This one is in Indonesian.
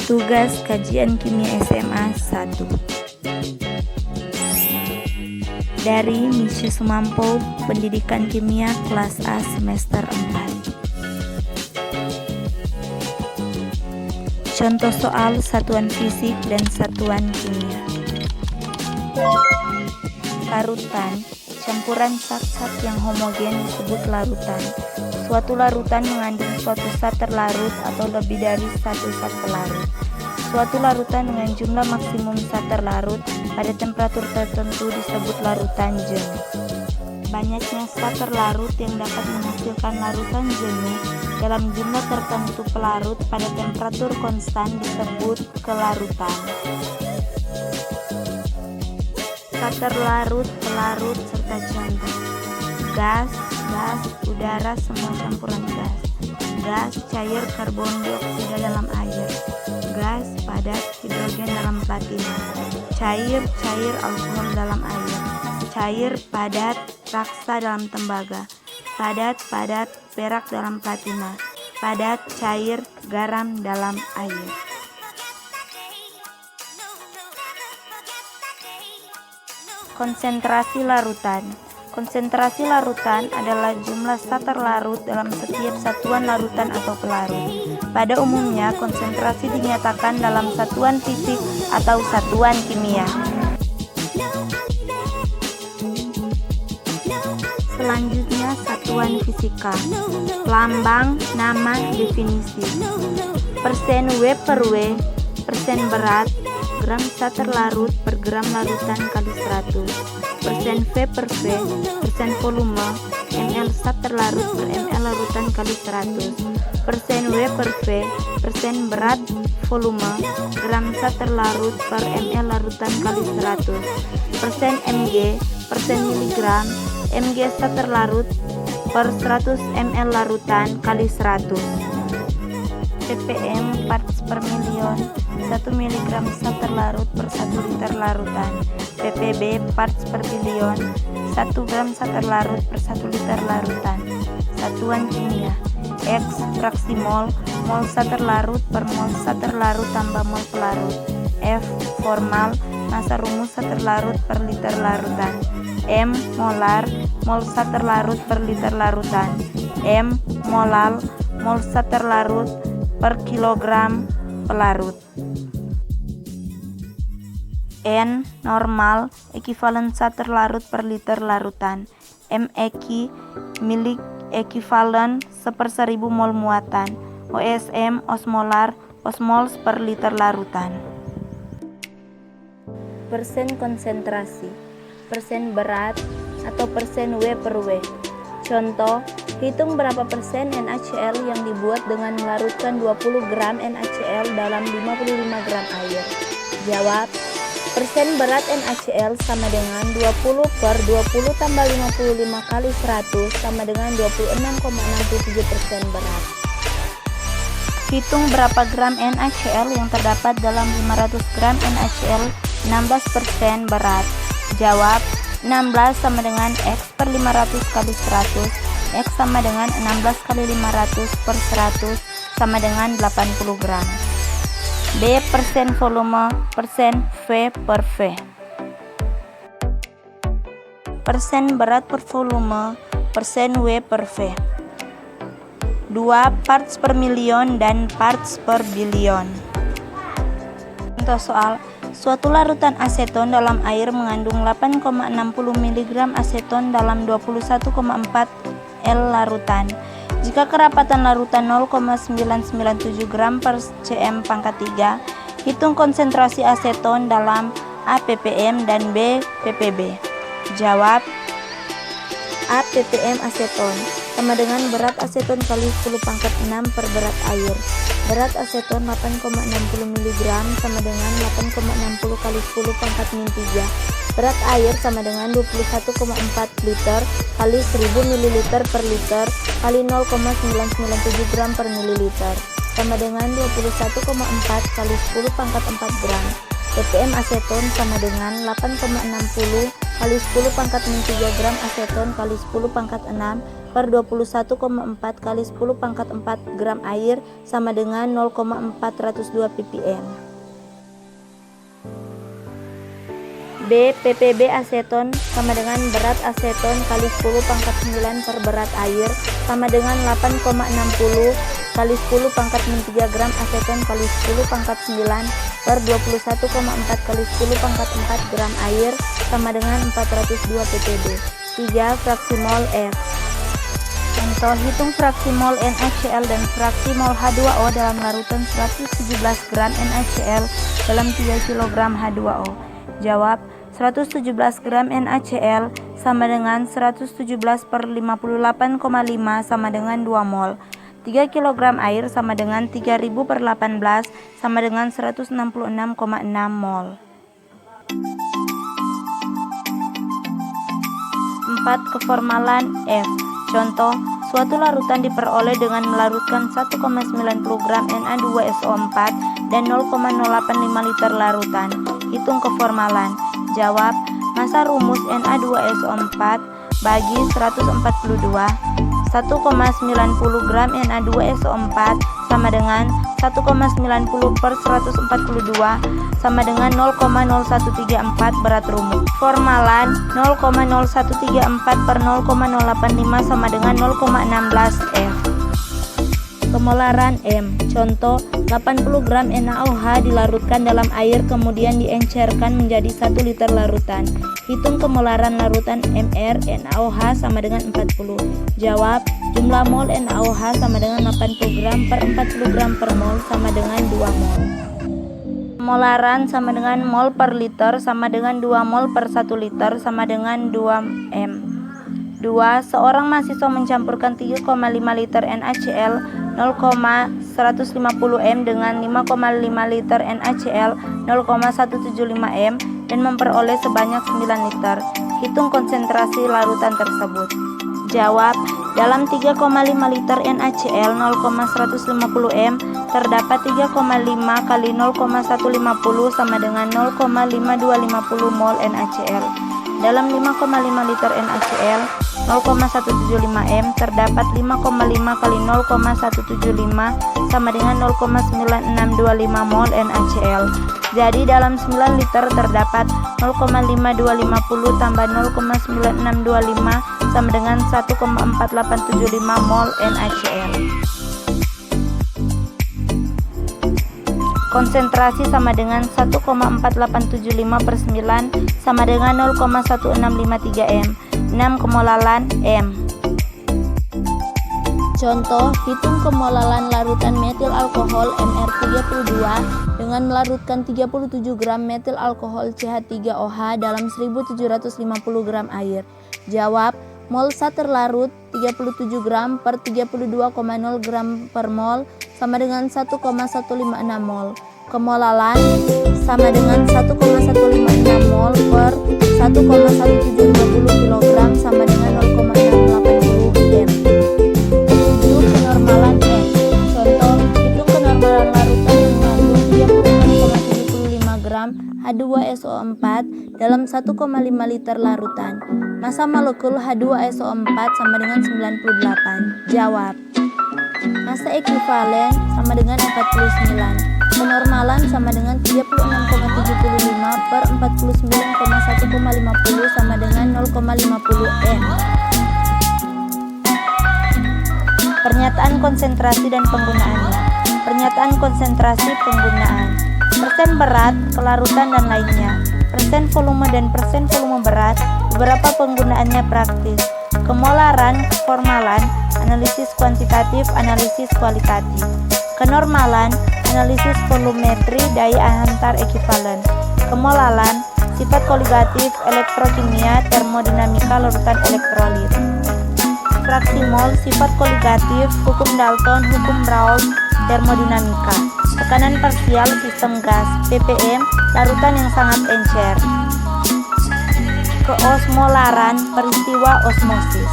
Tugas Kajian Kimia SMA 1 dari Misi Sumampo, Pendidikan Kimia kelas A semester 4. Contoh soal satuan fisik dan satuan kimia. Larutan, campuran zat-zat yang homogen disebut larutan. Suatu larutan mengandung suatu zat terlarut atau lebih dari satu zat pelarut. Suatu larutan dengan jumlah maksimum zat terlarut pada temperatur tertentu disebut larutan jenuh. Banyaknya zat terlarut yang dapat menghasilkan larutan jenuh dalam jumlah tertentu pelarut pada temperatur konstan disebut kelarutan. Zat terlarut, pelarut, serta contoh: gas, udara, semua campuran gas. Gas, cair, karbon dioksida dalam air. Gas, padat, hidrogen dalam platina. Cair, alkohol dalam air. Cair, padat, raksa dalam tembaga. Padat, perak dalam platina. Padat, cair, garam dalam air. Konsentrasi larutan. Konsentrasi larutan adalah jumlah zat terlarut dalam setiap satuan larutan atau pelarut. Pada umumnya, konsentrasi dinyatakan dalam satuan fisik atau satuan kimia. Selanjutnya, satuan fisika. Lambang, nama, definisi. Persen W per W, persen berat, gram zat terlarut per gram larutan kali 100. Persen V per V, persen volume, ml zat terlarut per ml larutan kali 100. Persen W per V, persen berat, volume, gram zat terlarut per ml larutan kali 100. Persen Mg, persen miligram, Mg zat terlarut per 100 ml larutan kali 100. ppm parts per million, 1 mg zat terlarut per 1 liter larutan. ppb parts per billion, 1 gram zat terlarut per 1 liter larutan. Satuan kimia. X fraksi mol, mol zat terlarut per mol zat terlarut tambah mol pelarut. F formal, massa rumus zat terlarut per liter larutan. M molar, mol zat terlarut per liter larutan. M molal, mol zat terlarut per kilogram pelarut. N normal, ekivalen zat terlarut per liter larutan. M eki, milik ekivalen 1/1000 mol muatan. OSM osmolar, osmols per liter larutan. Persen konsentrasi, persen berat, atau persen W per W. Contoh, hitung berapa persen NaCl yang dibuat dengan melarutkan 20 gram NaCl dalam 55 gram air. Jawab, persen berat NaCl sama dengan 20 per 20 tambah 55 kali 100 sama dengan 26,67% berat. Hitung berapa gram NaCl yang terdapat dalam 500 gram NaCl 16% berat. Jawab, 16 sama dengan X per 500 kali 100. X sama dengan 16 kali 500 per 100 sama dengan 80 gram. B persen volume, persen V per V. Persen berat per volume, persen W per V. 2 parts per million dan parts per billion. Contoh soal, suatu larutan aseton dalam air mengandung 8,60 mg aseton dalam 21,4 L larutan. Jika kerapatan larutan 0,997 gram per cm pangkat 3, hitung konsentrasi aseton dalam A ppm dan B ppb. Jawab, A ppm aseton sama dengan berat aseton kali 10 pangkat 6 per berat air. Berat aseton 8,60 mg sama dengan 8,60 kali 10 pangkat min 3. Berat air sama dengan 21,4 liter kali 1000 ml per liter kali 0,997 gram per mililiter sama dengan 21,4 kali 10 pangkat 4 gram. ppm aseton sama dengan 8,60 kali 10 pangkat min 3 gram aseton kali 10 pangkat 6 per 21,4 kali 10 pangkat 4 gram air sama dengan 0,402 ppm. B. ppb aseton sama dengan berat aseton kali 10 pangkat 9 per berat air sama dengan 8,60 kali 10 pangkat 3 gram aseton kali 10 pangkat 9 per 21,4 kali 10 pangkat 4 gram air sama dengan 402 ppb. 3. Fraksi mol F. Contoh, hitung fraksi mol NaCl dan fraksi mol H2O dalam larutan 117 gram NaCl dalam 3 kg H2O. Jawab, 117 gram NaCl sama dengan 117 per 58,5 sama dengan 2 mol. 3 kg air sama dengan 3000 per 18 sama dengan 166,6 mol. 4. Keformalan F. Contoh, suatu larutan diperoleh dengan melarutkan 1,90 gram Na2SO4 dan 0,085 liter larutan. Hitung keformalan. Jawab, massa rumus Na2SO4 bagi 142, 1,90 gram Na2SO4 sama dengan 1,90 per 142 sama dengan 0,0134 berat rumus. Formalan 0,0134 per 0,085 sama dengan 0,16 F. Kemolaran M. Contoh, 80 gram NaOH dilarutkan dalam air kemudian diencerkan menjadi 1 liter larutan. Hitung kemolaran larutan MR NaOH sama dengan 40. Jawab, jumlah mol NaOH sama dengan 80 gram per 40 gram per mol sama dengan 2 mol. Kemolaran sama dengan mol per liter sama dengan 2 mol per 1 liter sama dengan 2 M. 2. Seorang mahasiswa mencampurkan 3,5 liter NaCl 0,150 m dengan 5,5 liter NaCl 0,175 m dan memperoleh sebanyak 9 liter. Hitung konsentrasi larutan tersebut. Jawab, dalam 3,5 liter NaCl 0,150 m terdapat 3,5 kali 0,150 sama dengan 0,5250 mol NaCl. Dalam 5,5 liter NaCl 0,175 m terdapat 5,5 kali 0,175 sama dengan 0,9625 mol NaCl. Jadi dalam 9 liter terdapat 0,5250 tambah 0,9625 sama dengan 1,4875 mol NaCl. Konsentrasi sama dengan 1,4875 per 9 sama dengan 0,1653 m. 6. Kemolalan M. Contoh, hitung kemolalan larutan metil alkohol MR32 dengan melarutkan 37 gram metil alkohol CH3OH dalam 1750 gram air. Jawab, mol sat terlarut 37 gram per 32,0 gram per mol sama dengan 1,156 mol. Kemolalan sama dengan 1,156 mol per 1,1750 kg sama dengan 0,680 m. 7. Kenormalan N. Contoh, hitung kenormalan larutan yang mengandung 36,75 gram H2SO4 dalam 1,5 liter larutan. Massa molekul H2SO4 sama dengan 98. Jawab, massa ekivalen sama dengan 49. Kenormalan sama dengan 36,75 per 49,150 sama dengan 0,50 m. Pernyataan konsentrasi dan penggunaannya. Pernyataan konsentrasi penggunaan. Persen berat, kelarutan dan lainnya. Persen volume dan persen volume berat. Beberapa penggunaannya praktis. Kemolaran, formalan, analisis kuantitatif, analisis kualitatif. Kenormalan, analisis volumetri daya antar ekivalen. Kemolalan, sifat koligatif, elektrokimia, termodinamika larutan elektrolit. Fraksi mol, sifat koligatif, hukum Dalton, hukum Raoult, termodinamika. Tekanan parsial sistem gas, ppm, larutan yang sangat encer. Keosmolaran, peristiwa osmosis.